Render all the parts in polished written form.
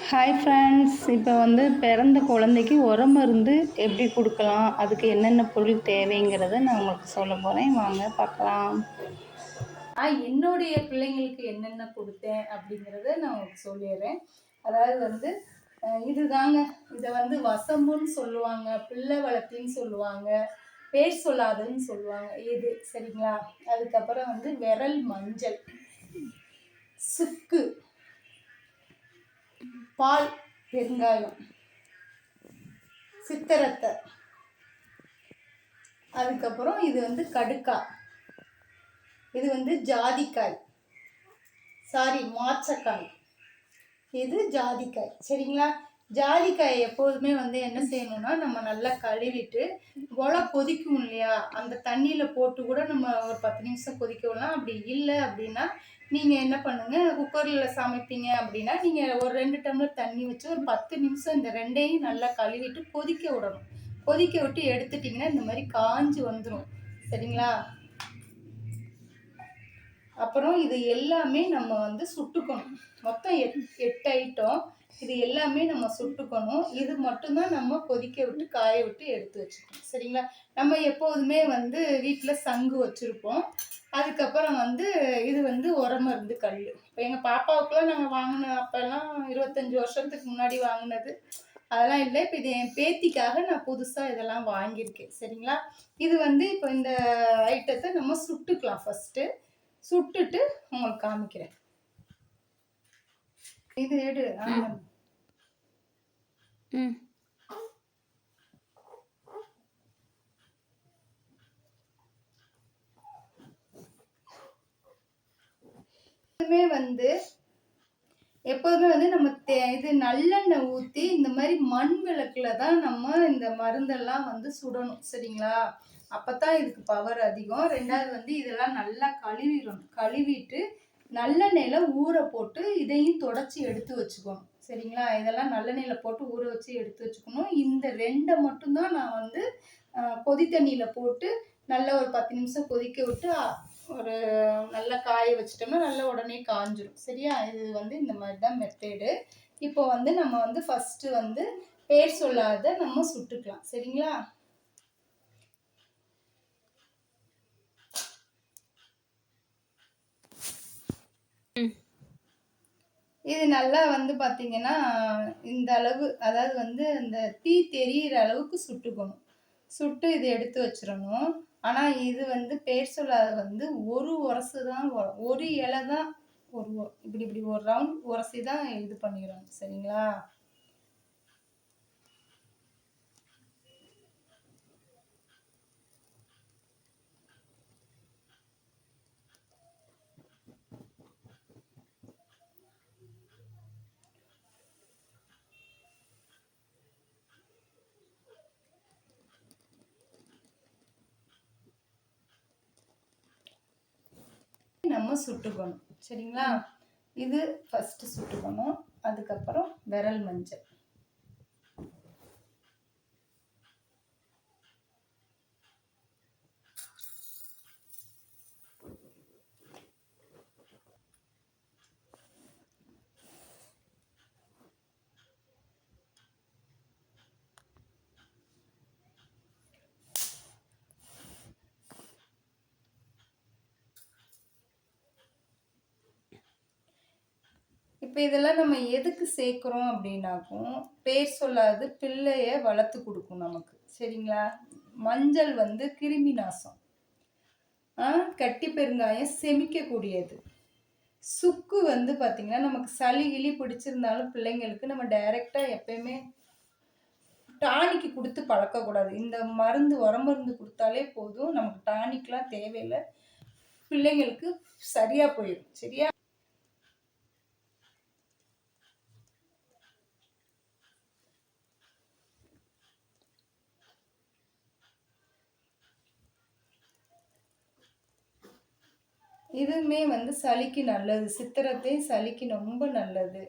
Hi friends, இப்போ வந்து பிறந்த குழந்தைக்கு மருந்து எப்படி கொடுக்கலாம், அதுக்கு என்னென்ன பொருள் தேவைங்கிறத நான் உங்களுக்கு சொல்ல போகிறேன். வாங்க பார்க்கலாம். என்னுடைய பிள்ளைங்களுக்கு என்னென்ன கொடுத்தேன் அப்படிங்கிறத நான் உங்களுக்கு சொல்லிடுறேன். அதாவது வந்து இதுதாங்க. இதை வந்து வசம்புன்னு சொல்லுவாங்க, பிள்ளை வளர்த்தின்னு சொல்லுவாங்க, பேர் சொல்லாதன்னு சொல்லுவாங்க. இது சரிங்களா? அதுக்கப்புறம் வந்து விரல் மஞ்சள், சுக்கு, பால், பெருங்காயம், சித்தரத்தை, அதுக்கப்புறம் இது வந்து கடுக்காய், இது வந்து ஜாதிக்காய், மாச்சக்காய், இது ஜாதிக்காய். சரிங்களா? ஜாதிக்காய் எப்போதுமே வந்து என்ன செய்யணும்னா, நம்ம நல்லா கழுவிட்டு கொதிக்கும் இல்லையா, அந்த தண்ணியில் போட்டு கூட நம்ம ஒரு 10 நிமிஷம் கொதிக்க விடலாம். அப்படி இல்லை அப்படின்னா நீங்கள் என்ன பண்ணுங்க, குக்கரில் சமைப்பீங்க அப்படின்னா நீங்கள் ஒரு 2 டம்ளர் தண்ணி வச்சு ஒரு 10 நிமிஷம் இந்த ரெண்டையும் நல்லா கழுவிட்டு கொதிக்க விடணும். கொதிக்க விட்டு எடுத்துட்டிங்கன்னா இந்த மாதிரி காஞ்சி வந்துடும். சரிங்களா? அப்புறம் இது எல்லாமே நம்ம வந்து சுட்டுக்கணும். மொத்தம் 8 ஐட்டம். இது எல்லாமே நம்ம சுட்டுக்கணும். இது மட்டும்தான் நம்ம கொதிக்க விட்டு காய விட்டு எடுத்து வச்சுக்கணும். சரிங்களா? நம்ம எப்போதுமே வந்து வீட்டில் சங்கு வச்சுருப்போம். அதுக்கப்புறம் வந்து இது வந்து உரமருந்து கல். இப்போ எங்கள் பாப்பாவுக்குலாம் நாங்கள் வாங்கின அப்போல்லாம் 25 வருஷத்துக்கு முன்னாடி வாங்கினது அதெல்லாம் இல்லை. இப்போ இது என் பேத்திக்காக நான் புதுசாக இதெல்லாம் வாங்கியிருக்கேன். சரிங்களா? இது வந்து இப்போ இந்த ஐட்டத்தை நம்ம சுட்டுக்கலாம். ஃபஸ்ட்டு சுட்டுட்டு உங்களுக்கு காமிக்கிறேன். இது எடு. வந்து எப்போதுமே வந்து நம்ம இது நல்லெண்ணெய் ஊற்றி இந்த மாதிரி மண் விளக்குல தான் நம்ம இந்த மருந்தெல்லாம் வந்து சுடணும். சரிங்களா? அப்போதான் இதுக்கு பவர் அதிகம். ரெண்டாவது வந்து இதெல்லாம் நல்லா கழுவிடணும். கழுவிட்டு நல்லெண்ணெயில ஊற போட்டு இதையும் தொடச்சி எடுத்து வச்சுக்கணும். சரிங்களா? இதெல்லாம் நல்லெண்ணெயில போட்டு ஊற வச்சு எடுத்து வச்சுக்கணும். இந்த ரெண்டை மட்டும்தான் நான் வந்து கொதி தண்ணியில் போட்டு நல்லா ஒரு 10 நிமிஷம் கொதிக்க விட்டு ஒரு நல்லா காய வச்சிட்டோம்னா நல்லா உடனே காஞ்சிடும். சரியா? இது வந்து இந்த மாதிரி தான் மெத்தேடு. இப்போ வந்து நம்ம வந்து ஃபஸ்ட்டு வந்து பேர் சொல்லாத நம்ம சுட்டுக்கலாம். சரிங்களா? இது நல்லா வந்து பார்த்தீங்கன்னா இந்த அளவு, அதாவது வந்து அந்த தீ தெரியிற அளவுக்கு சுட்டுக்கணும். சுட்டு இது எடுத்து வச்சிடணும். ஆனால் இது வந்து பேர் சொல்லாத வந்து ஒரு உரசு தான், ஒரு இலை தான், இப்படி இப்படி ஒரு ரவுண்ட் உரசி தான் இது பண்ணிடணும். சரிங்களா? நம்ம சுட்டுக்கணும். சரிங்களா? இது ஃபஸ்ட்டு சுட்டுக்கணும். அதுக்கப்புறம் விரல் மஞ்சள், இப்போ இதெல்லாம் நம்ம எதுக்கு சேர்க்குறோம் அப்படின்னாக்கும், பேர் சொல்லாது பிள்ளைய வளர்த்து கொடுக்கும் நமக்கு. சரிங்களா? மஞ்சள் வந்து கிருமி நாசம், கட்டி பெருங்காயம் செமிக்கக்கூடியது. சுக்கு வந்து பார்த்திங்கன்னா நமக்கு சளி கிளி பிடிச்சிருந்தாலும் பிள்ளைங்களுக்கு நம்ம டைரெக்டாக எப்பயுமே டானிக்கு கொடுத்து பழக்கக்கூடாது. இந்த மருந்து உரமருந்து கொடுத்தாலே போதும். நமக்கு டானிக்லாம் தேவையில்லை. பிள்ளைங்களுக்கு சரியாக போயிடும். சரியா? இதுவுமே வந்து சளிக்கு நல்லது. சித்திரத்தை சளிக்கு ரொம்ப நல்லது.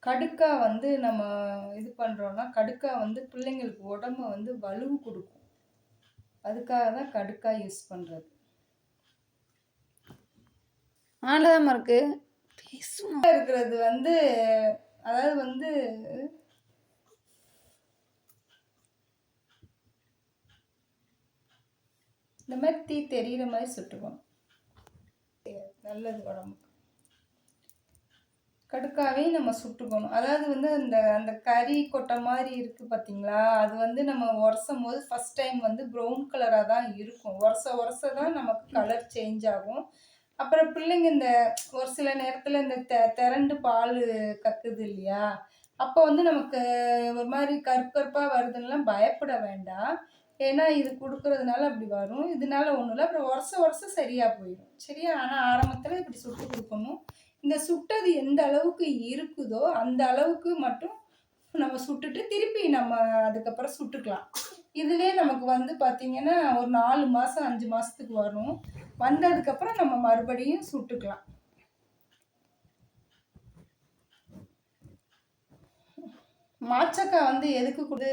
கடுக்காய் வந்து நம்ம இது பண்ணுறோன்னா, கடுக்காய் வந்து பிள்ளைங்களுக்கு உடம்ப வந்து வலு கொடுக்கும். அதுக்காக தான் கடுக்காய் யூஸ் பண்ணுறது. ஆன்லதாம்மா இருக்கு. பேசுமா. இருக்கிறது வந்து அதாவது வந்து இந்த மாதிரி தீ தெரிகிற மாதிரி சுட்டுக்கணும். நல்லது உடம்புக்கு. கடுக்காவே நம்ம சுட்டுக்கணும். அதாவது வந்து அந்த அந்த கறி கொட்டை மாதிரி இருக்குது பார்த்தீங்களா, அது வந்து நம்ம உரசும் போது ஃபஸ்ட் டைம் வந்து ப்ரௌன் கலராக தான் இருக்கும். உரச தான் நமக்கு கலர் சேஞ்ச் ஆகும். அப்புறம் பிள்ளைங்க இந்த ஒரு சில நேரத்தில் இந்த திரண்டு பால் கக்குது இல்லையா, அப்போ வந்து நமக்கு ஒரு மாதிரி கருப்பு கருப்பாக வருதுன்னெலாம் பயப்பட வேண்டாம். ஏன்னா இது கொடுக்கறதுனால அப்படி வரும். இதனால ஒன்றும் இல்லை. அப்புறம் உரச சரியாக போயிடும். சரியா? ஆனால் ஆரம்பத்தில் இப்படி சுட்டு கொடுக்கணும். இந்த சுட்டது எந்த அளவுக்கு இருக்குதோ அந்த அளவுக்கு மட்டும் நம்ம சுட்டுட்டு திருப்பி நம்ம அதுக்கப்புறம் சுட்டுக்கலாம். இதுவே நமக்கு வந்து பார்த்தீங்கன்னா ஒரு 4 மாதம் 5 மாதத்துக்கு வரும். வந்ததுக்கப்புறம் நம்ம மறுபடியும் சுட்டுக்கலாம். மாச்சக்காய் வந்து எதுக்கு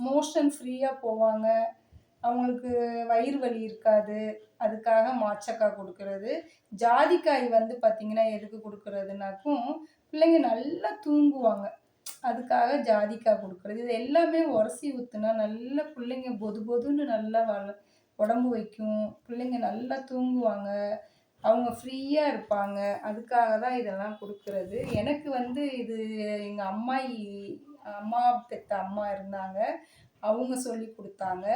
மோஷன் ஃப்ரீயாக போவாங்க, அவங்களுக்கு வயிறு வலி இருக்காது, அதுக்காக மாச்சக்காய் கொடுக்கறது. ஜாதிக்காய் வந்து பார்த்திங்கன்னா எதுக்கு கொடுக்குறதுனாக்கும் பிள்ளைங்க நல்லா தூங்குவாங்க, அதுக்காக ஜாதிக்காய் கொடுக்குறது. இது எல்லாமே உரசி ஊற்றுனா நல்லா பிள்ளைங்க பொது பொதுன்னு நல்லா உடம்பு வைக்கும், பிள்ளைங்க நல்லா தூங்குவாங்க, அவங்க ஃப்ரீயாக இருப்பாங்க. அதுக்காக தான் இதெல்லாம் கொடுக்குறது. எனக்கு வந்து இது எங்கள் அம்மா பெற்ற அம்மா இருந்தாங்க, அவங்க சொல்லி கொடுத்தாங்க.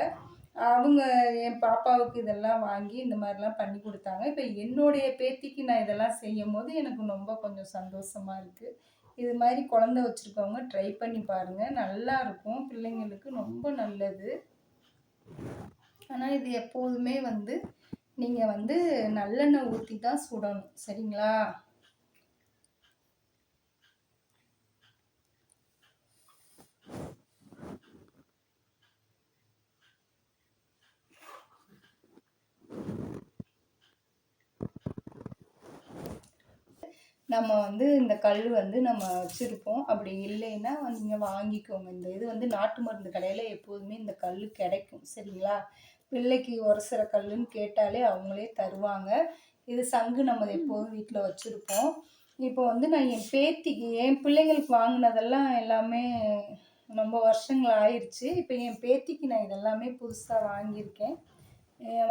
அவங்க என் பாப்பாவுக்கு இதெல்லாம் வாங்கி இந்த மாதிரிலாம் பண்ணி கொடுத்தாங்க. இப்போ என்னுடைய பேத்திக்கு நான் இதெல்லாம் செய்யும் போது எனக்கு ரொம்ப கொஞ்சம் சந்தோஷமாக இருக்குது. இது மாதிரி குழந்த வச்சுருக்கவங்க ட்ரை பண்ணி பாருங்கள், நல்லாயிருக்கும், பிள்ளைங்களுக்கு ரொம்ப நல்லது. ஆனால் இது எப்போதுமே வந்து நீங்கள் வந்து நல்லெண்ணெய் ஊற்றி தான் சுடணும். சரிங்களா? நம்ம வந்து இந்த கல் வந்து நம்ம வச்சுருப்போம். அப்படி இல்லைன்னா நீங்கள் வாங்கிக்கோங்க. இந்த இது வந்து நாட்டு மருந்து கடையில் எப்போதுமே இந்த கல் கிடைக்கும். சரிங்களா? பிள்ளைக்கு உரசுற கல்லுன்னு கேட்டாலே அவங்களே தருவாங்க. இது சங்கு நம்ம எப்போதும் வீட்டில் வச்சுருப்போம். இப்போ வந்து நான் என் பேத்திக்கு என் பிள்ளைங்களுக்கு வாங்கினதெல்லாம் எல்லாமே ரொம்ப வருஷங்கள் ஆயிடுச்சு. இப்போ என் பேத்திக்கு நான் இதெல்லாமே புதுசாக வாங்கியிருக்கேன்.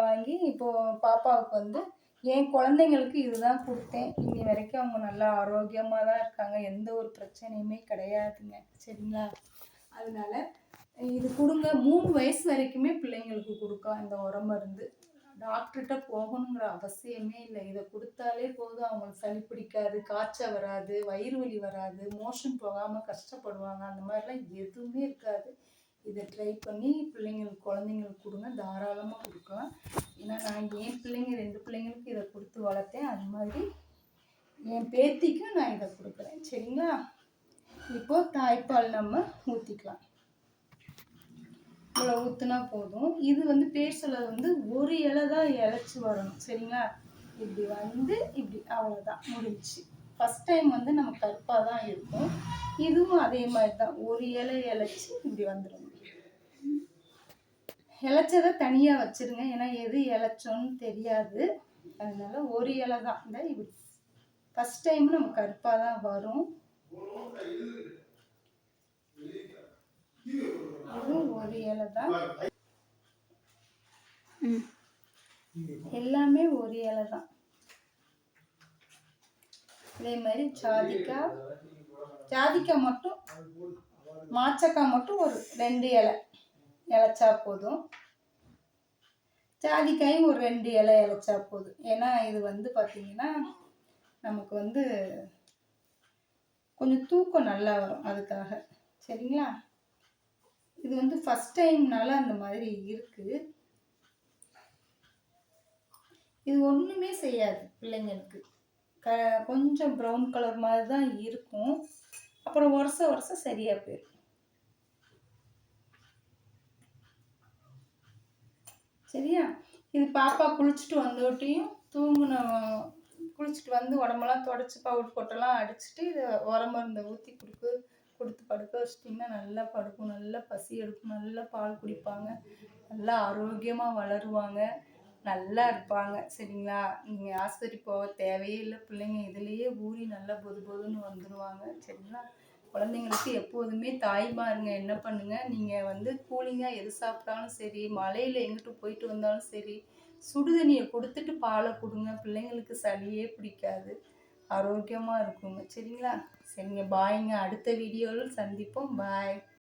வாங்கி இப்போது பாப்பாவுக்கு வந்து என் குழந்தைங்களுக்கு இதுதான் கொடுத்தேன். இன்னி வரைக்கும் அவங்க நல்லா ஆரோக்கியமாக தான் இருக்காங்க, எந்த ஒரு பிரச்சனையுமே கிடையாதுங்க. சரிங்களா? அதனால இது கொடுங்க. 3 வயசு வரைக்குமே பிள்ளைங்களுக்கு கொடுக்கலாம் இந்த உரம் மருந்து. டாக்டர்கிட்ட போகணுங்கிற அவசியமே இல்லை. இதை கொடுத்தாலே போதும், அவங்களுக்கு சளி பிடிக்காது, காய்ச்சல் வராது, வயிறு வலி வராது, மோஷன் போகாமல் கஷ்டப்படுவாங்க, அந்த மாதிரிலாம் எதுவுமே இருக்காது. இதை ட்ரை பண்ணி பிள்ளைங்களுக்கு குழந்தைங்களுக்கு கொடுங்க, தாராளமாக கொடுக்கலாம். ஏன்னா நான் என் பிள்ளைங்க 2 பிள்ளைங்களுக்கு இதை கொடுத்து வளர்த்தேன், அது மாதிரி என் பேத்திக்கும் நான் இதை கொடுக்குறேன். சரிங்களா? இப்போது தாய்ப்பால் நம்ம ஊற்றிக்கலாம். இவ்வளோ ஊற்றுனா போதும். இது வந்து பேர் சொல்ல வந்து ஒரு இலை தான் இலைச்சி வரணும். சரிங்களா? இப்படி வந்து இப்படி அவ்வளோதான், முடிஞ்சிச்சு. ஃபஸ்ட் டைம் வந்து நம்ம கருப்பாக தான் இருக்கும். இதுவும் அதே மாதிரி தான், ஒரு இலை இலைச்சி இப்படி வந்துடும். இலைச்சதை தனியாக வச்சுருங்க, ஏன்னா எது இலைச்சோன்னு தெரியாது. அதனால ஒரு இலை தான். இந்த இப்படி ஃபஸ்ட் டைம் நம்ம கருப்பாக தான் வரும். அதுவும் ஒரு இலை தான், எல்லாமே ஒரு இலை தான். இதே மாதிரி ஜாதிக்காய் மட்டும், மாச்சக்காய் மட்டும் ஒரு 2 இலை இலைச்சா போதும். ஜாதிக்காயும் ஒரு 2 இலை இலைச்சா போதும். ஏன்னா இது வந்து பார்த்திங்கன்னா நமக்கு வந்து கொஞ்சம் தூக்கம் நல்லா வரும், அதுக்காக. சரிங்களா? இது வந்து ஃபஸ்ட் டைம்னால அந்த மாதிரி இருக்குது. இது ஒன்றுமே செய்யாது பிள்ளைங்களுக்கு. கொஞ்சம் ப்ரௌன் கலர் மாதிரி தான் இருக்கும், அப்புறம் வருஷ சரியாக போயிடும். சரியா? இது பாப்பா குளிச்சுட்டு வந்தோட்டியும் குளிச்சுட்டு வந்து உடம்பெல்லாம் தொடச்சி பவுடர் போட்டெல்லாம் அடிச்சுட்டு இதை உரம் மருந்தை ஊற்றி கொடுத்து படுக்க வச்சிட்டிங்கன்னா நல்லா படுக்கும், நல்லா பசி எடுக்கும், நல்லா பால் குடிப்பாங்க, நல்லா ஆரோக்கியமாக வளருவாங்க. நல்லா இருப்பாங்க. சரிங்களா? நீங்கள் ஆஸ்பத்திரி போக தேவையே இல்லை. பிள்ளைங்க இதுலேயே ஊறி நல்லா பொது பொதுன்னு வந்துடுவாங்க. சரிங்களா? குழந்தைங்களுக்கு எப்போதுமே தாய்மாருங்க என்ன பண்ணுங்க, நீங்கள் வந்து கூலிங்காக எது சாப்பிட்டாலும் சரி, மழையில் எங்கிட்டு போயிட்டு வந்தாலும் சரி, சுடுதண்ணியை கொடுத்துட்டு பாலை கொடுங்க. பிள்ளைங்களுக்கு சளியே பிடிக்காது, ஆரோக்கியமாக இருக்குங்க. சரிங்களா? சரிங்க, பாய்ங்க. அடுத்த வீடியோவில் சந்திப்போம். பாய்.